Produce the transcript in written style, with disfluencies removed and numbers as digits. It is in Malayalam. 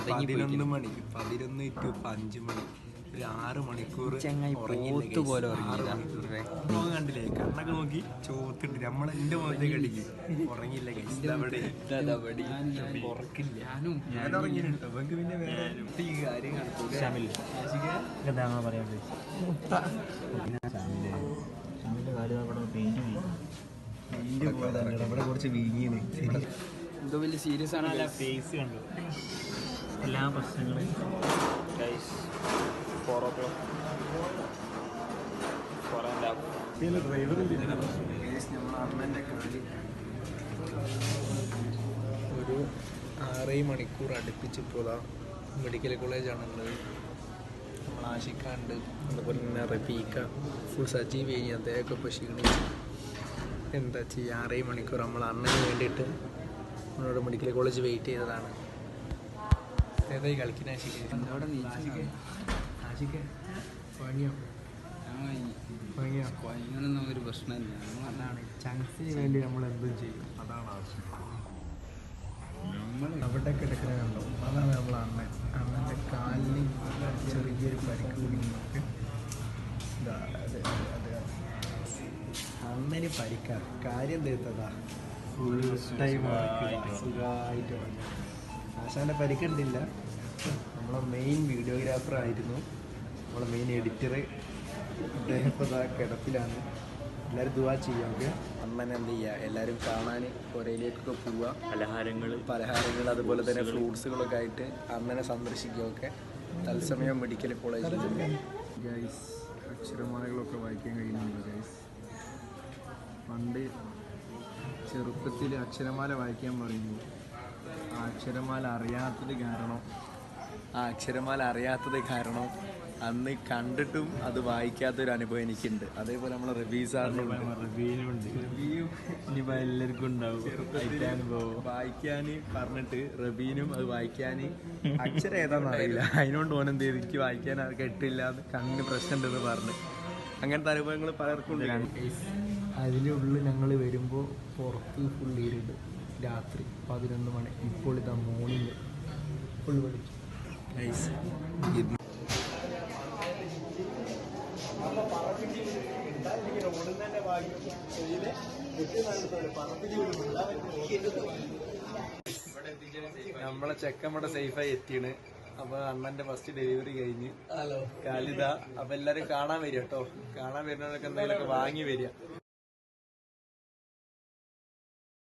11 മണി 11 to 5 മണി ഒരു 6 മണിക്കൂർ കണ്ടില്ലേ കണ്ണൊക്കെ നോക്കി ചോത്തിട്ട് നമ്മളെ എന്റെ മുഖത്തേക്ക് അടിക്കും ഉറങ്ങിയില്ല ഞാൻ ഉറങ്ങിയിട്ടോ നമുക്ക് പിന്നെ വേറെ കാര്യം ഇവിടെ കുറച്ച് വീങ്ങിയത് എന്തോ വലിയ സീരിയസ് ആണ്. ഫേസ് കണ്ടു എല്ലാ പ്രശ്നങ്ങളും ഒരു 6 മണിക്കൂർ അടുപ്പിച്ചിപ്പോൾ മെഡിക്കൽ കോളേജാണുള്ളത്. നമ്മൾ ആഷിക്കാണ്ട് അതുപോലെ തന്നെ റഫീക്ക ഫുൾ സജീവ് കഴിഞ്ഞ് അദ്ദേഹമൊക്കെ ഇപ്പോൾ ക്ഷീണിച്ചു. എന്താ ചെയ്യുക, 6 മണിക്കൂർ നമ്മൾ അണ്ണന് വേണ്ടിയിട്ട് നമ്മളോട് മെഡിക്കൽ കോളേജ് വെയിറ്റ് ചെയ്തതാണ്. ഏതായി കളിക്കുന്ന ആഷിക്ക് വാങ്ങിയോ വാങ്ങിയൊന്നും ഒരു പ്രശ്നമില്ല. അതാണ് ചങ്സിന് വേണ്ടി നമ്മൾ എന്തും ചെയ്യും. അതാണ് ആവശ്യം. നമ്മൾ അവിടെ കിടക്കുന്ന കണ്ടോ, അതാണ് നമ്മൾ അണ്ണൻ്റെ കാലിന് ചെറിയൊരു പരിക്ക് കുടുങ്ങിയിട്ട് അണ്ണന് പരിക്കാണ്. കാര്യം തീർത്തതാ ഫുൾ ടൈം സുഖമായിട്ട് വന്നു. ആശാൻ്റെ പരിക്കുണ്ടില്ല. നമ്മളെ മെയിൻ വീഡിയോഗ്രാഫർ ആയിരുന്നു, നമ്മളെ മെയിൻ എഡിറ്റർ. അദ്ദേഹം ഇപ്പോൾ കിടപ്പിലാണ്. എല്ലാവരും ദുആ ചെയ്യാം. അണ്ണൻ എന്ത് ചെയ്യുക, എല്ലാവരും കാണാൻ പുരയിലേക്കൊക്കെ പോവുക. പലഹാരങ്ങൾ അതുപോലെ തന്നെ ഫ്രൂട്ട്സുകളൊക്കെ ആയിട്ട് അണ്ണനെ സന്ദർശിക്കുകയൊക്കെ തത്സമയം മെഡിക്കൽ കോളേജിൽ ഗൈസ് അക്ഷരമാലകളൊക്കെ വായിക്കാൻ കഴിയുന്നുണ്ട് ഗൈസ്. പണ്ട് ചെറുപ്പത്തിൽ അക്ഷരമാല വായിക്കാൻ പറയുന്നു. ആ അക്ഷരമാല അറിയാത്തത് കാരണം അന്ന് കണ്ടിട്ടും അത് വായിക്കാത്തൊരു അനുഭവം എനിക്കുണ്ട്. അതേപോലെ നമ്മളെ റിവ്യൂവിനുണ്ട്. റിവ്യൂ ഇനിയിപ്പോൾ എല്ലാവർക്കും ഉണ്ടാവും അനുഭവം. വായിക്കാൻ പറഞ്ഞിട്ട് റബീനും അത് വായിക്കാൻ അക്ഷരം ഏതാണെന്ന് അറിയില്ല. അതിനോണ്ട് ഓനെന്ത് ചെയ്ത് എനിക്ക് വായിക്കാൻ കിട്ടില്ല, കണ്ണിന് പ്രശ്നമുണ്ടെന്ന് പറഞ്ഞ്. അങ്ങനത്തെ അനുഭവങ്ങൾ പലർക്കും ഉണ്ട്. അതിനുള്ളിൽ ഞങ്ങൾ വരുമ്പോൾ പുറത്ത് ഫുൾ ഇരുണ്ട്. രാത്രി 11 മണി. ഇപ്പോൾ ഇതാ മോർണിംഗ് ഫുൾ വിളിച്ചു. നമ്മളെ ചെക്കൻ ഇവിടെ സേഫായി എത്തിയാണ്. അപ്പൊ അണ്ണന്റെ ഫസ്റ്റ് ഡെലിവറി കഴിഞ്ഞ് കാലിത. അപ്പൊ എല്ലാരും കാണാൻ വരിക കേട്ടോ. കാണാൻ വരുന്നവരൊക്കെ എന്തെങ്കിലുമൊക്കെ വാങ്ങി വരിക.